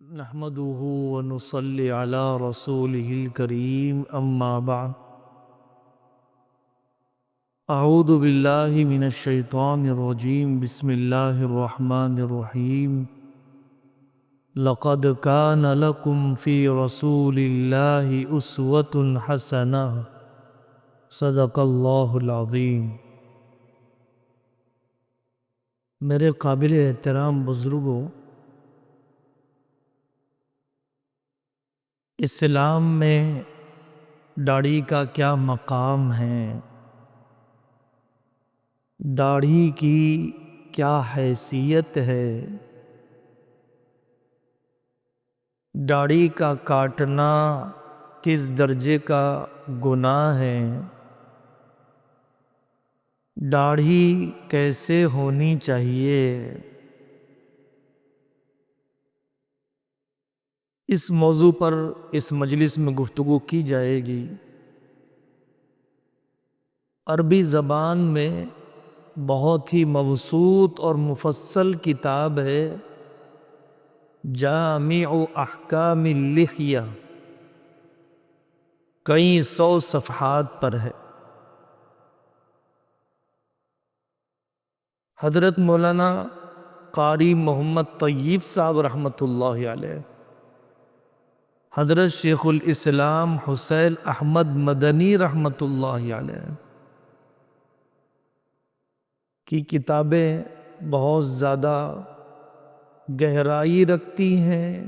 نحمده ونصلي على رسوله الكريم أما بعد أعوذ بالله من الشيطان الرجيم بسم الله الرحمن الرحيم لقد كان لكم في رسول الله أسوة حسنة صدق الله العظيم۔ میرے قابل احترام بزرگوں، اسلام میں داڑھی کا کیا مقام ہے، داڑھی کی کیا حیثیت ہے، داڑھی کا کاٹنا کس درجے کا گناہ ہے، داڑھی کیسے ہونی چاہیے، اس موضوع پر اس مجلس میں گفتگو کی جائے گی۔ عربی زبان میں بہت ہی مبسوط اور مفصل کتاب ہے جامع احکام اللحیہ، کئی سو صفحات پر ہے۔ حضرت مولانا قاری محمد طیب صاحب رحمۃ اللہ علیہ، حضرت شیخ الاسلام حسین احمد مدنی رحمۃ اللہ علیہ کی کتابیں بہت زیادہ گہرائی رکھتی ہیں،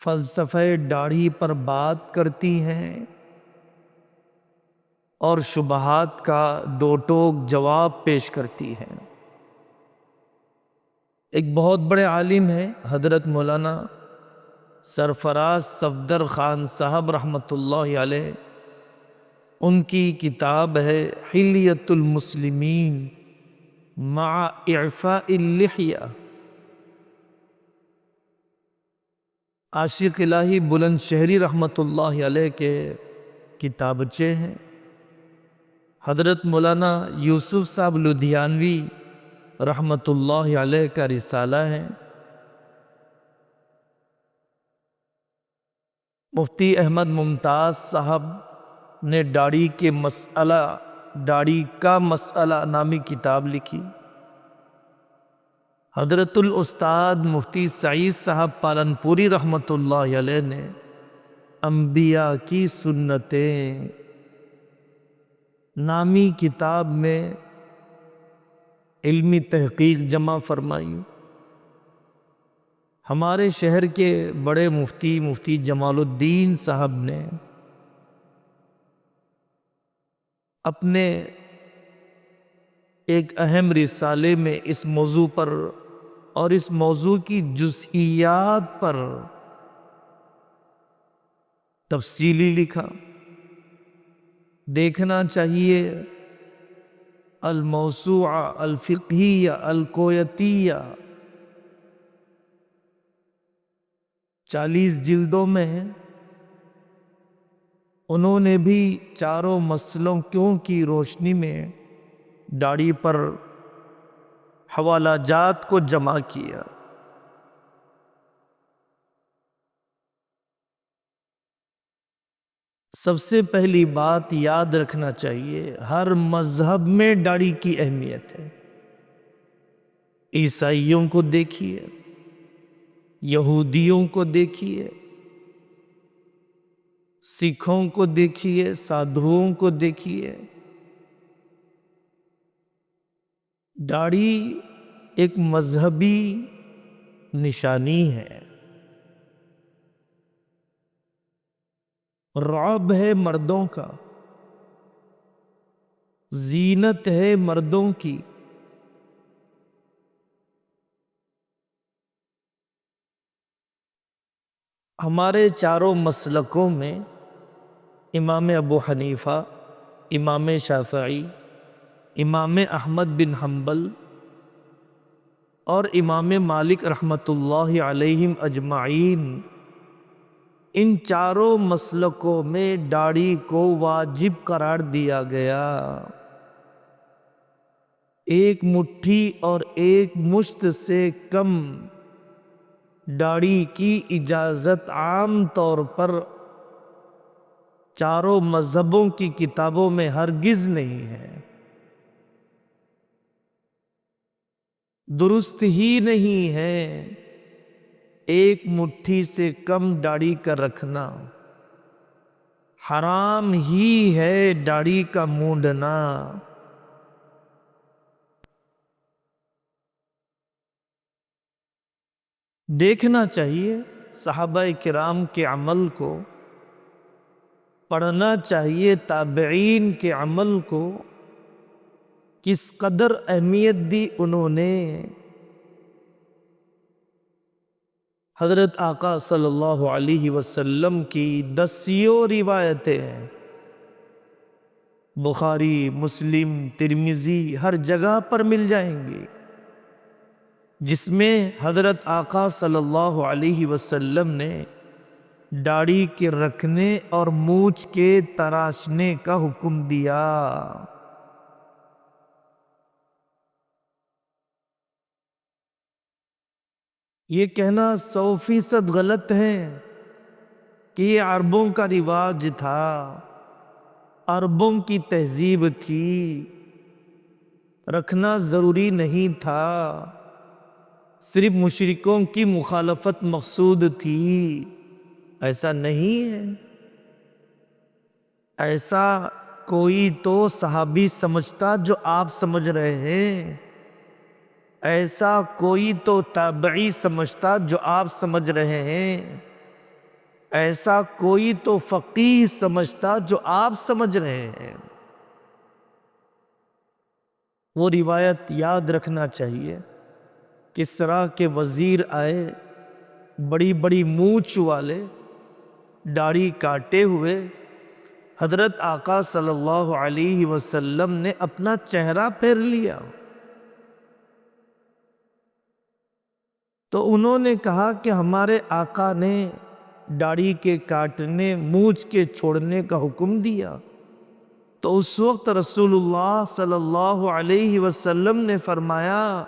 فلسفہ داڑھی پر بات کرتی ہیں اور شبہات کا دو ٹوک جواب پیش کرتی ہیں۔ ایک بہت بڑے عالم ہیں حضرت مولانا سرفراز صفدر خان صاحب رحمۃ اللہ علیہ، ان کی کتاب ہے حلیۃ المسلمین مع اعفاء اللحیہ۔ عاشق الہی بلند شہری رحمۃ اللہ علیہ کے کتابچے ہیں۔ حضرت مولانا یوسف صاحب لدھیانوی رحمۃ اللہ علیہ کا رسالہ ہے۔ مفتی احمد ممتاز صاحب نے داڑھی کا مسئلہ نامی کتاب لکھی۔ حضرت الاستاد مفتی سعید صاحب پالنپوری رحمۃ اللہ علیہ نے انبیاء کی سنتیں نامی کتاب میں علمی تحقیق جمع فرمائی۔ ہمارے شہر کے بڑے مفتی جمال الدین صاحب نے اپنے ایک اہم رسالے میں اس موضوع پر اور اس موضوع کی جزئیات پر تفصیلی لکھا۔ دیکھنا چاہیے الموسوعہ الفقہیہ الکویتیہ، 40 جلدوں میں انہوں نے بھی چاروں مسئلوں کی روشنی میں داڑھی پر حوالہ جات کو جمع کیا۔ سب سے پہلی بات یاد رکھنا چاہیے، ہر مذہب میں داڑھی کی اہمیت ہے۔ عیسائیوں کو دیکھیے، یہودیوں کو دیکھیے، سکھوں کو دیکھیے، سادھوؤں کو دیکھیے، داڑھی ایک مذہبی نشانی ہے، رعب ہے مردوں کا، زینت ہے مردوں کی۔ ہمارے چاروں مسلکوں میں امام ابو حنیفہ، امام شافعی، امام احمد بن حنبل اور امام مالک رحمۃ اللہ علیہم اجمعین، ان چاروں مسلکوں میں داڑھی کو واجب قرار دیا گیا۔ ایک مٹھی اور ایک مشت سے کم داڑھی کی اجازت عام طور پر چاروں مذہبوں کی کتابوں میں ہرگز نہیں ہے، درست ہی نہیں ہے۔ ایک مٹھی سے کم داڑھی کا رکھنا حرام ہی ہے، داڑھی کا مونڈنا۔ دیکھنا چاہیے صحابہ کرام کے عمل کو، پڑھنا چاہیے تابعین کے عمل کو، کس قدر اہمیت دی انہوں نے۔ حضرت آقا صلی اللہ علیہ وسلم کی دسیوں روایتیں ہیں، بخاری، مسلم، ترمذی، ہر جگہ پر مل جائیں گی، جس میں حضرت آقا صلی اللہ علیہ وسلم نے داڑھی کے رکھنے اور مونچھ کے تراشنے کا حکم دیا۔ یہ کہنا 100% غلط ہے کہ یہ عربوں کا رواج تھا، عربوں کی تہذیب تھی، رکھنا ضروری نہیں تھا، صرف مشرکوں کی مخالفت مقصود تھی۔ ایسا نہیں ہے، ایسا کوئی تو صحابی سمجھتا جو آپ سمجھ رہے ہیں، ایسا کوئی تو تابعی سمجھتا جو آپ سمجھ رہے ہیں، ایسا کوئی تو فقیہ سمجھتا جو آپ سمجھ رہے ہیں۔ وہ روایت یاد رکھنا چاہیے۔ کسریٰ کے وزیر آئے، بڑی بڑی مونچھ والے، داڑھی کاٹے ہوئے، حضرت آقا صلی اللہ علیہ وسلم نے اپنا چہرہ پھیر لیا تو انہوں نے کہا کہ ہمارے آقا نے داڑھی کے کاٹنے، مونچھ کے چھوڑنے کا حکم دیا۔ تو اس وقت رسول اللہ صلی اللہ علیہ وسلم نے فرمایا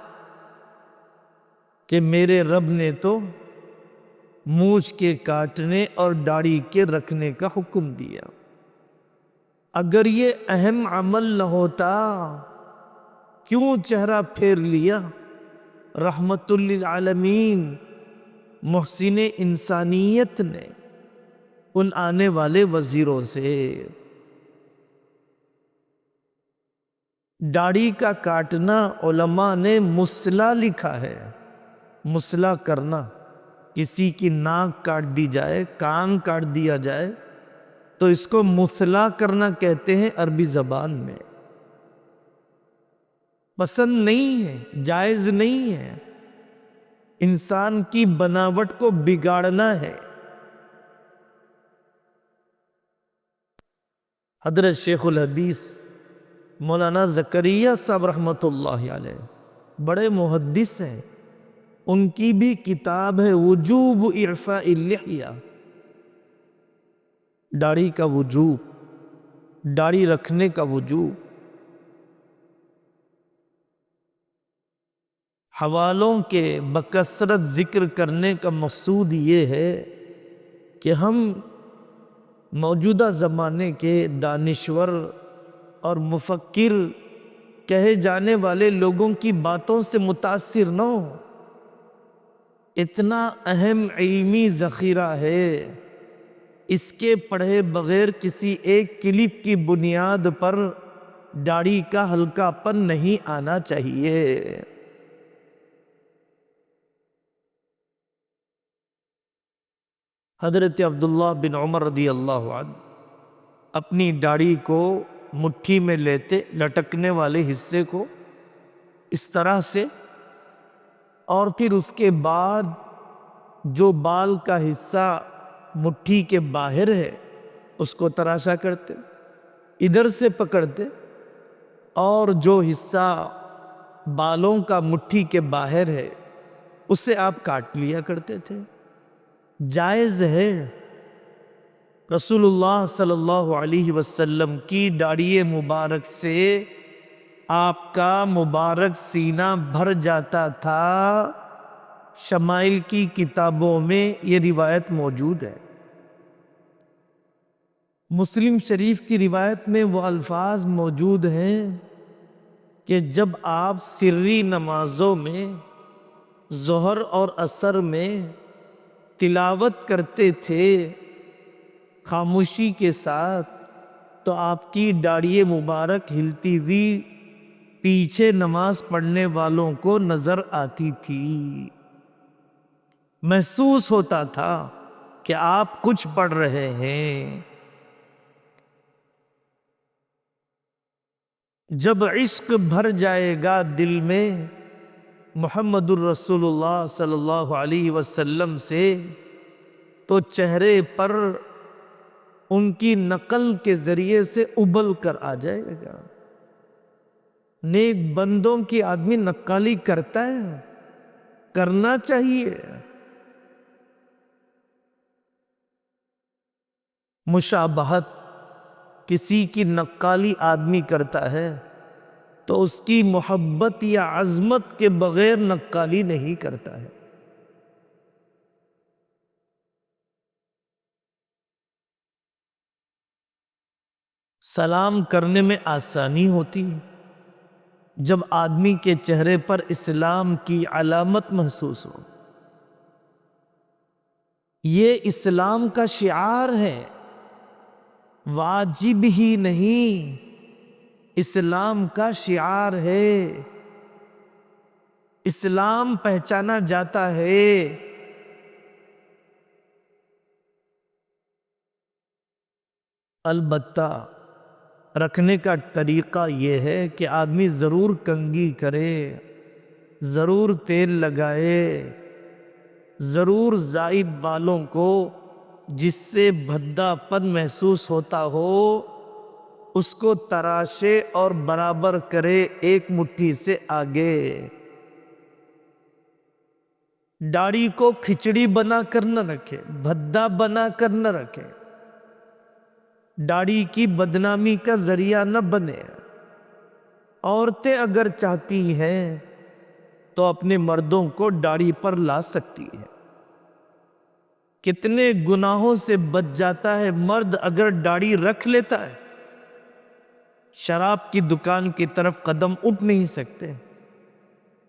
کہ میرے رب نے تو مونچھ کے کاٹنے اور داڑھی کے رکھنے کا حکم دیا۔ اگر یہ اہم عمل نہ ہوتا کیوں چہرہ پھیر لیا؟ رحمت للعالمین محسن انسانیت نے ان آنے والے وزیروں سے داڑھی کا کاٹنا علماء نے مصلح لکھا ہے۔ مصلح کرنا، کسی کی ناک کاٹ دی جائے، کان کاٹ دیا جائے تو اس کو مصلح کرنا کہتے ہیں عربی زبان میں۔ پسند نہیں ہے، جائز نہیں ہے، انسان کی بناوٹ کو بگاڑنا ہے۔ حضرت شیخ الحدیث مولانا زکریا صاحب رحمۃ اللہ علیہ بڑے محدث ہیں، ان کی بھی کتاب ہے وجوب اعفاء اللحیہ، داڑھی کا وجوب، داڑھی رکھنے کا وجوب۔ حوالوں کے بکثرت ذکر کرنے کا مقصود یہ ہے کہ ہم موجودہ زمانے کے دانشور اور مفکر کہے جانے والے لوگوں کی باتوں سے متاثر نہ ہوں۔ اتنا اہم علمی ذخیرہ ہے، اس کے پڑھے بغیر کسی ایک کلپ کی بنیاد پر داڑھی کا ہلکا پن نہیں آنا چاہیے۔ حضرت عبداللہ بن عمر رضی اللہ عنہ اپنی داڑھی کو مٹھی میں لیتے، لٹکنے والے حصے کو اس طرح سے، اور پھر اس کے بعد جو بال کا حصہ مٹھی کے باہر ہے اس کو تراشا کرتے، ادھر سے پکڑتے، اور جو حصہ بالوں کا مٹھی کے باہر ہے اسے آپ کاٹ لیا کرتے تھے۔ جائز ہے۔ رسول اللہ صلی اللہ علیہ وسلم کی داڑھی مبارک سے آپ کا مبارک سینہ بھر جاتا تھا، شمائل کی کتابوں میں یہ روایت موجود ہے۔ مسلم شریف کی روایت میں وہ الفاظ موجود ہیں کہ جب آپ سری نمازوں میں ظہر اور عصر میں تلاوت کرتے تھے خاموشی کے ساتھ، تو آپ کی داڑھی مبارک ہلتی ہوئی پیچھے نماز پڑھنے والوں کو نظر آتی تھی۔ محسوس ہوتا تھا کہ آپ کچھ پڑھ رہے ہیں۔ جب عشق بھر جائے گا دل میں محمد الرسول اللہ صلی اللہ علیہ وسلم سے، تو چہرے پر ان کی نقل کے ذریعے سے ابل کر آ جائے گا۔ نیک بندوں کی آدمی نقالی کرتا ہے، کرنا چاہیے۔ مشابہت کسی کی نقالی آدمی کرتا ہے تو اس کی محبت یا عظمت کے بغیر نقالی نہیں کرتا ہے۔ سلام کرنے میں آسانی ہوتی ہے جب آدمی کے چہرے پر اسلام کی علامت محسوس ہو۔ یہ اسلام کا شعار ہے، واجب ہی نہیں، اسلام کا شعار ہے۔ اسلام پہچانا جاتا ہے۔ البتہ رکھنے کا طریقہ یہ ہے کہ آدمی ضرور کنگھی کرے، ضرور تیل لگائے، ضرور زائد بالوں کو جس سے بھدا پن محسوس ہوتا ہو اس کو تراشے اور برابر کرے ایک مٹھی سے آگے۔ داڑھی کو کھچڑی بنا کر نہ رکھے، بھدا بنا کر نہ رکھے، داڑھی کی بدنامی کا ذریعہ نہ بنے۔ عورتیں اگر چاہتی ہیں تو اپنے مردوں کو داڑھی پر لا سکتی ہے۔ کتنے گناہوں سے بچ جاتا ہے مرد اگر داڑھی رکھ لیتا ہے۔ شراب کی دکان کی طرف قدم اٹھ نہیں سکتے،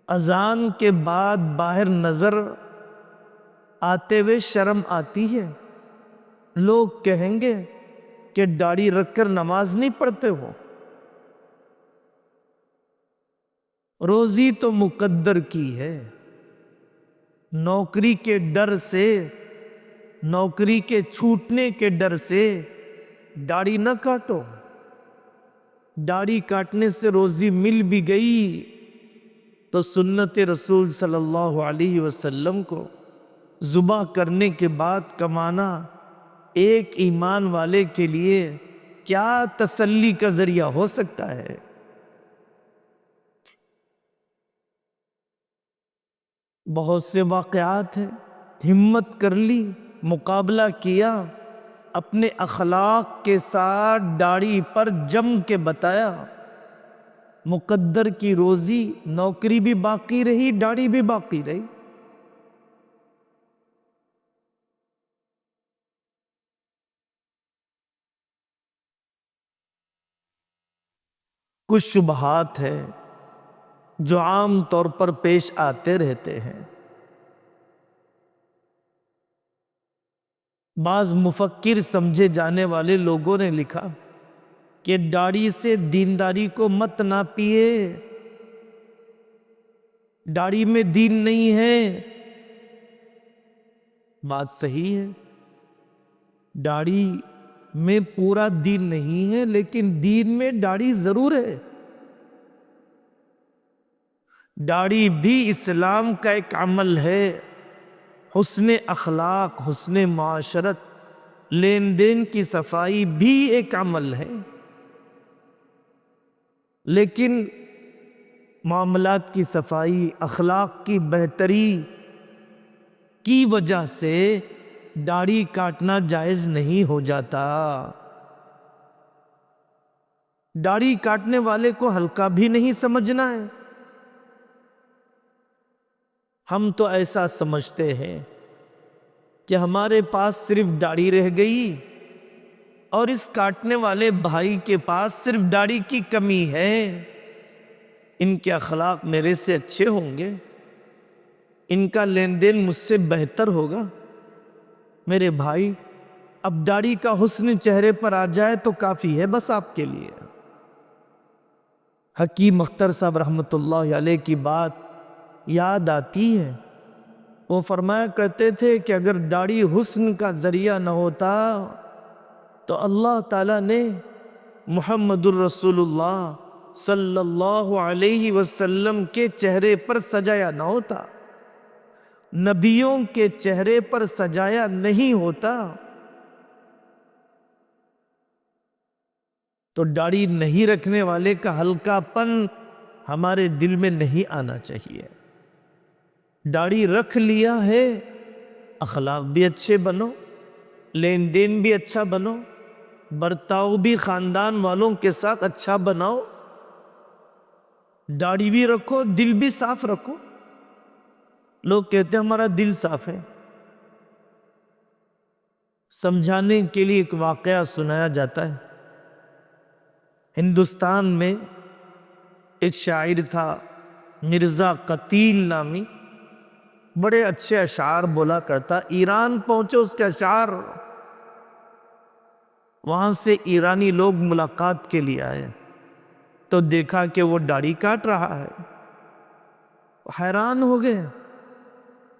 اذان کے بعد باہر نظر آتے ہوئے شرم آتی ہے، لوگ کہیں گے کہ داڑھی رکھ کر نماز نہیں پڑھتے ہو۔ روزی تو مقدر کی ہے، نوکری کے ڈر سے، نوکری کے چھوٹنے کے ڈر سے داڑھی نہ کاٹو۔ داڑھی کاٹنے سے روزی مل بھی گئی تو سنت رسول صلی اللہ علیہ وسلم کو ذبح کرنے کے بعد کمانا ایک ایمان والے کے لیے کیا تسلی کا ذریعہ ہو سکتا ہے۔ بہت سے واقعات ہیں، ہمت کر لی، مقابلہ کیا، اپنے اخلاق کے ساتھ داڑھی پر جم کے بتایا، مقدر کی روزی، نوکری بھی باقی رہی، داڑھی بھی باقی رہی۔ کچھ شبہات ہیں جو عام طور پر پیش آتے رہتے ہیں۔ بعض مفکر سمجھے جانے والے لوگوں نے لکھا کہ داڑھی سے دینداری کو مت ناپیے، داڑھی میں دین نہیں ہے۔ بات صحیح ہے، داڑھی میں پورا دین نہیں ہے، لیکن دین میں داڑھی ضرور ہے۔ داڑھی بھی اسلام کا ایک عمل ہے، حسن اخلاق، حسن معاشرت، لین دین کی صفائی بھی ایک عمل ہے۔ لیکن معاملات کی صفائی، اخلاق کی بہتری کی وجہ سے داڑھی کاٹنا جائز نہیں ہو جاتا۔ داڑھی کاٹنے والے کو ہلکا بھی نہیں سمجھنا ہے۔ ہم تو ایسا سمجھتے ہیں کہ ہمارے پاس صرف داڑھی رہ گئی اور اس کاٹنے والے بھائی کے پاس صرف داڑھی کی کمی ہے، ان کے اخلاق میرے سے اچھے ہوں گے، ان کا لین دین مجھ سے بہتر ہوگا۔ میرے بھائی، اب داڑھی کا حسن چہرے پر آ جائے تو کافی ہے بس آپ کے لیے۔ حکیم اختر صاحب رحمۃ اللہ علیہ کی بات یاد آتی ہے، وہ فرمایا کرتے تھے کہ اگر داڑھی حسن کا ذریعہ نہ ہوتا تو اللہ تعالیٰ نے محمد الرسول اللہ صلی اللہ علیہ وسلم کے چہرے پر سجایا نہ ہوتا، نبیوں کے چہرے پر سجایا نہیں ہوتا۔ تو داڑھی نہیں رکھنے والے کا ہلکا پن ہمارے دل میں نہیں آنا چاہیے۔ داڑھی رکھ لیا ہے، اخلاق بھی اچھے بنو، لین دین بھی اچھا بنو، برتاؤ بھی خاندان والوں کے ساتھ اچھا بناؤ، داڑھی بھی رکھو، دل بھی صاف رکھو۔ لوگ کہتے ہیں ہمارا دل صاف ہے۔ سمجھانے کے لیے ایک واقعہ سنایا جاتا ہے۔ ہندوستان میں ایک شاعر تھا مرزا قتیل نامی، بڑے اچھے اشعار بولا کرتا۔ ایران پہنچے اس کے اشعار، وہاں سے ایرانی لوگ ملاقات کے لیے آئے تو دیکھا کہ وہ داڑھی کاٹ رہا ہے، حیران ہو گئے۔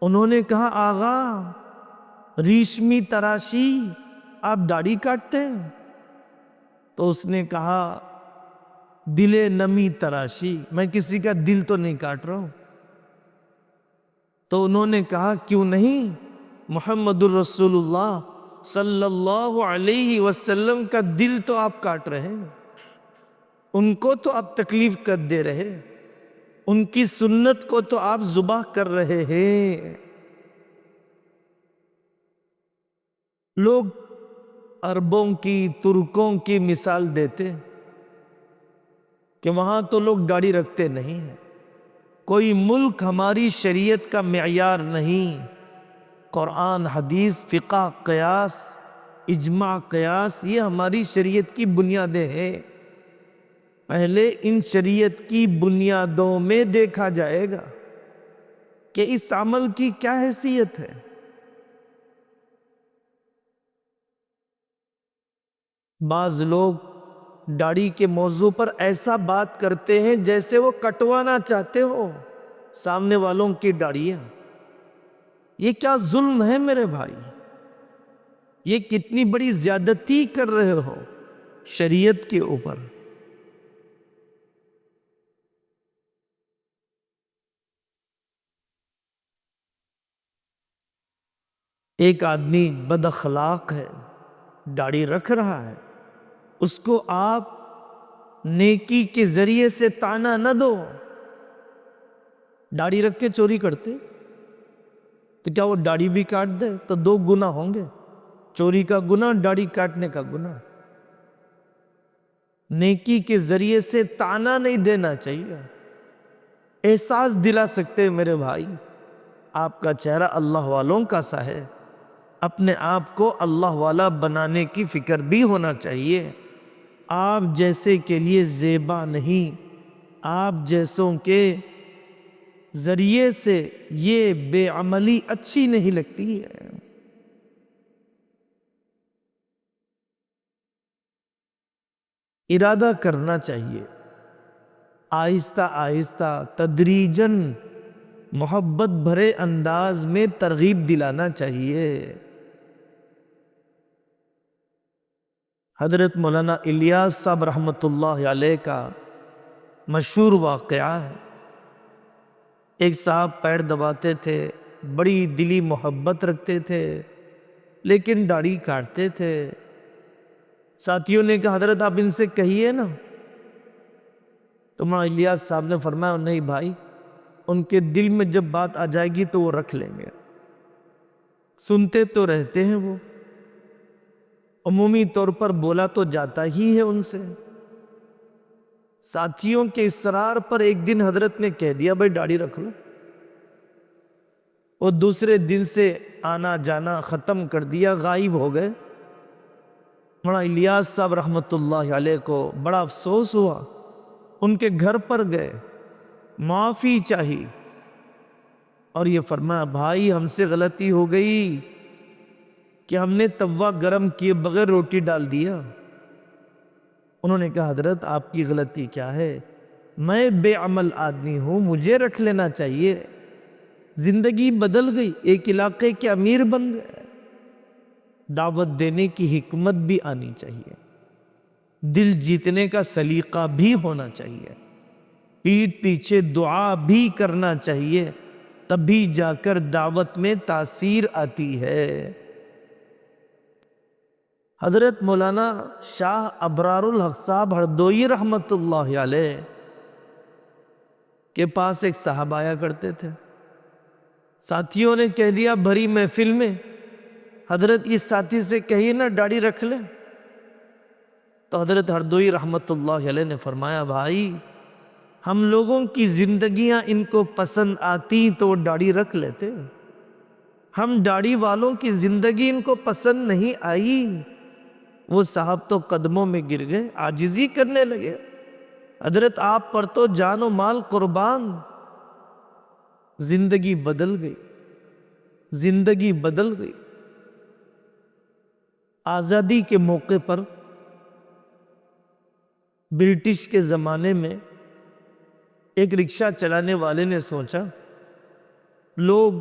انہوں نے کہا آغا ریشمی تراشی، آپ داڑھی کاٹتے ہیں؟ تو اس نے کہا دل نمی تراشی، میں کسی کا دل تو نہیں کاٹ رہا ہوں۔ تو انہوں نے کہا کیوں نہیں، محمد الرسول اللہ صلی اللہ علیہ وسلم کا دل تو آپ کاٹ رہے ہیں، ان کو تو آپ تکلیف کر دے رہے، ان کی سنت کو تو آپ ذبح کر رہے ہیں۔ لوگ عربوں کی، ترکوں کی مثال دیتے کہ وہاں تو لوگ داڑھی رکھتے نہیں ہیں، کوئی ملک ہماری شریعت کا معیار نہیں۔ قرآن، حدیث، فقہ، قیاس، اجماع، قیاس، یہ ہماری شریعت کی بنیادیں ہیں۔ پہلے ان شریعت کی بنیادوں میں دیکھا جائے گا کہ اس عمل کی کیا حیثیت ہے۔ بعض لوگ داڑھی کے موضوع پر ایسا بات کرتے ہیں جیسے وہ کٹوانا چاہتے ہو سامنے والوں کی داڑھیاں۔ یہ کیا ظلم ہے میرے بھائی، یہ کتنی بڑی زیادتی کر رہے ہو شریعت کے اوپر۔ ایک آدمی بد اخلاق ہے، داڑھی رکھ رہا ہے، اس کو آپ نیکی کے ذریعے سے طعنہ نہ دو۔ داڑھی رکھ کے چوری کرتے تو کیا وہ داڑھی بھی کاٹ دے تو دو گناہ ہوں گے، چوری کا گناہ، داڑھی کاٹنے کا گناہ۔ نیکی کے ذریعے سے طعنہ نہیں دینا چاہیے۔ احساس دلا سکتے میرے بھائی، آپ کا چہرہ اللہ والوں کا سا ہے، اپنے آپ کو اللہ والا بنانے کی فکر بھی ہونا چاہیے۔ آپ جیسے کے لیے زیبا نہیں، آپ جیسوں کے ذریعے سے یہ بے عملی اچھی نہیں لگتی ہے۔ ارادہ کرنا چاہیے، آہستہ آہستہ تدریجاً محبت بھرے انداز میں ترغیب دلانا چاہیے۔ حضرت مولانا الیاس صاحب رحمۃ اللہ علیہ کا مشہور واقعہ ہے۔ ایک صاحب پیر دباتے تھے، بڑی دلی محبت رکھتے تھے لیکن داڑھی کاٹتے تھے۔ ساتھیوں نے کہا حضرت آپ ان سے کہیے نا، تو مولانا الیاس صاحب نے فرمایا نہیں بھائی، ان کے دل میں جب بات آ جائے گی تو وہ رکھ لیں گے، سنتے تو رہتے ہیں وہ، عمومی طور پر بولا تو جاتا ہی ہے ان سے۔ ساتھیوں کے اصرار پر ایک دن حضرت نے کہہ دیا بھائی داڑھی رکھ لو۔ وہ دوسرے دن سے آنا جانا ختم کر دیا، غائب ہو گئے۔ مولانا الیاس صاحب رحمۃ اللہ علیہ کو بڑا افسوس ہوا، ان کے گھر پر گئے، معافی چاہی، اور یہ فرمایا بھائی ہم سے غلطی ہو گئی کہ ہم نے توا گرم کیے بغیر روٹی ڈال دیا۔ انہوں نے کہا حضرت آپ کی غلطی کیا ہے، میں بے عمل آدمی ہوں، مجھے رکھ لینا چاہیے۔ زندگی بدل گئی، ایک علاقے کے امیر بن گئے۔ دعوت دینے کی حکمت بھی آنی چاہیے، دل جیتنے کا سلیقہ بھی ہونا چاہیے، پیٹھ پیچھے دعا بھی کرنا چاہیے، تبھی جا کر دعوت میں تاثیر آتی ہے۔ حضرت مولانا شاہ ابرار الحق صاحب ہردوئی رحمت اللہ علیہ کے پاس ایک صاحب آیا کرتے تھے۔ ساتھیوں نے کہہ دیا بھری محفل میں حضرت اس ساتھی سے کہیے نا داڑھی رکھ لے، تو حضرت ہردوئی رحمت اللہ علیہ نے فرمایا بھائی ہم لوگوں کی زندگیاں ان کو پسند آتی تو وہ داڑھی رکھ لیتے، ہم داڑھی والوں کی زندگی ان کو پسند نہیں آئی، وہ صاحب تو قدموں میں گر گئے، عاجزی کرنے لگے، حضرت آپ پر تو جان و مال قربان۔ زندگی بدل گئی، زندگی بدل گئی۔ آزادی کے موقع پر برٹش کے زمانے میں ایک رکشہ چلانے والے نے سوچا لوگ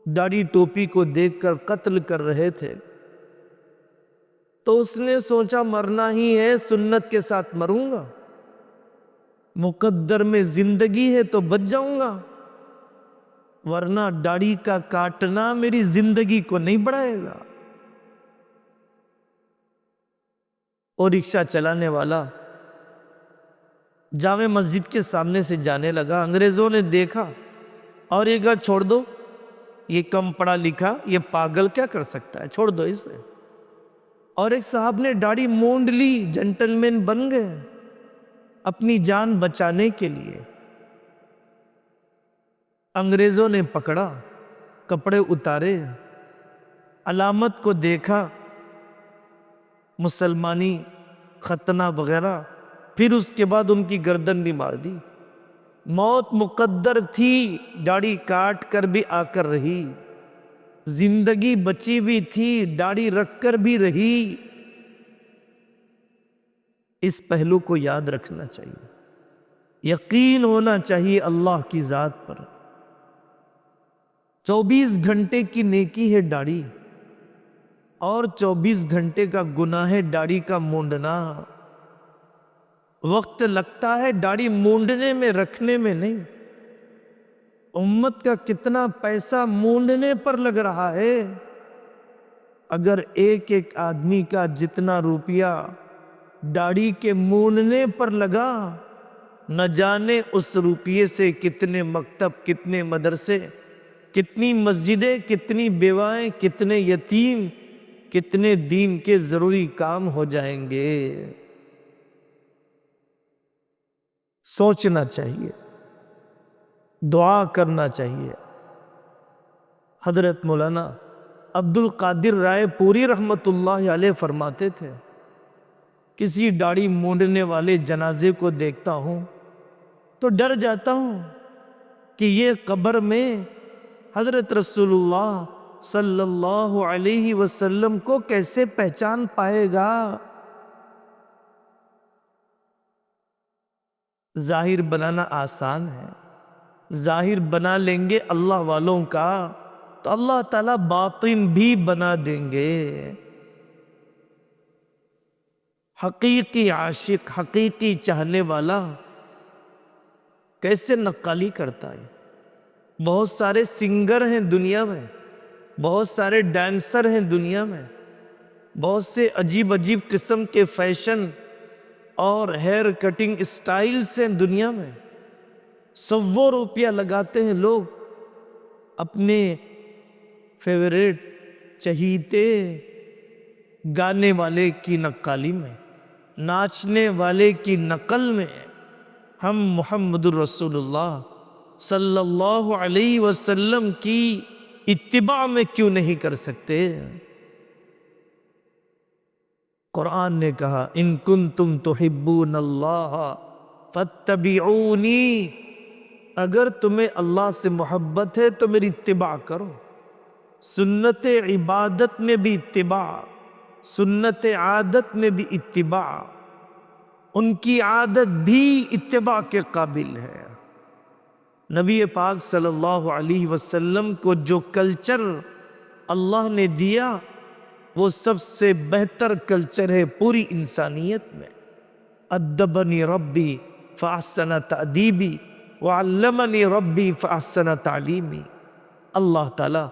داڑھی ٹوپی کو دیکھ کر قتل کر رہے تھے، تو اس نے سوچا مرنا ہی ہے سنت کے ساتھ مروں گا، مقدر میں زندگی ہے تو بچ جاؤں گا، ورنہ داڑھی کا کاٹنا میری زندگی کو نہیں بڑھائے گا۔ اور رکشہ چلانے والا جامع مسجد کے سامنے سے جانے لگا، انگریزوں نے دیکھا اور یہ کہا چھوڑ دو، یہ کم پڑھا لکھا، یہ پاگل کیا کر سکتا ہے، چھوڑ دو اسے۔ اور ایک صاحب نے داڑھی مونڈ لی، جنٹل مین بن گئے اپنی جان بچانے کے لیے۔ انگریزوں نے پکڑا، کپڑے اتارے، علامت کو دیکھا، مسلمانی ختنہ وغیرہ، پھر اس کے بعد ان کی گردن بھی مار دی۔ موت مقدر تھی، داڑھی کاٹ کر بھی آ کر رہی، زندگی بچی ہوئی تھی، داڑھی رکھ کر بھی رہی۔ اس پہلو کو یاد رکھنا چاہیے، یقین ہونا چاہیے اللہ کی ذات پر۔ 24 گھنٹے کی نیکی ہے داڑھی، اور 24 گھنٹے کا گناہ ہے داڑھی کا مونڈنا۔ وقت لگتا ہے داڑھی مونڈنے میں، رکھنے میں نہیں۔ امت کا کتنا پیسہ مونڈنے پر لگ رہا ہے، اگر ایک ایک آدمی کا جتنا روپیہ داڑھی کے مونڈنے پر لگا، نہ جانے اس روپیے سے کتنے مکتب، کتنے مدرسے، کتنی مسجدیں، کتنی بیوائیں، کتنے یتیم، کتنے دین کے ضروری کام ہو جائیں گے۔ سوچنا چاہیے، دعا کرنا چاہیے۔ حضرت مولانا عبد القادر رائے پوری رحمت اللہ علیہ فرماتے تھے کسی داڑھی مونڈنے والے جنازے کو دیکھتا ہوں تو ڈر جاتا ہوں کہ یہ قبر میں حضرت رسول اللہ صلی اللہ علیہ وسلم کو کیسے پہچان پائے گا۔ ظاہر بنانا آسان ہے، ظاہر بنا لیں گے اللہ والوں کا تو اللہ تعالیٰ باطن بھی بنا دیں گے۔ حقیقی عاشق، حقیقی چاہنے والا کیسے نقالی کرتا ہے؟ بہت سارے سنگر ہیں دنیا میں، بہت سارے ڈانسر ہیں دنیا میں، بہت سے عجیب عجیب قسم کے فیشن اور ہیئر کٹنگ اسٹائلز ہیں دنیا میں، سووں روپیہ لگاتے ہیں لوگ اپنے فیوریٹ چہیتے گانے والے کی نقالی میں، ناچنے والے کی نقل میں۔ ہم محمد الرسول اللہ صلی اللہ علیہ وسلم کی اتباع میں کیوں نہیں کر سکتے؟ قرآن نے کہا ان کنتم تحبون اللہ فاتبعونی، اگر تمہیں اللہ سے محبت ہے تو میری اتباع کرو۔ سنت عبادت میں بھی اتباع، سنت عادت میں بھی اتباع، ان کی عادت بھی اتباع کے قابل ہے۔ نبی پاک صلی اللہ علیہ وسلم کو جو کلچر اللہ نے دیا وہ سب سے بہتر کلچر ہے پوری انسانیت میں۔ ادبنی ربی فاحسن تأدیبی وعلمنی ربی فاحسن تعلیمی۔ اللہ تعالی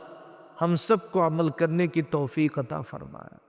ہم سب کو عمل کرنے کی توفیق عطا فرمائے۔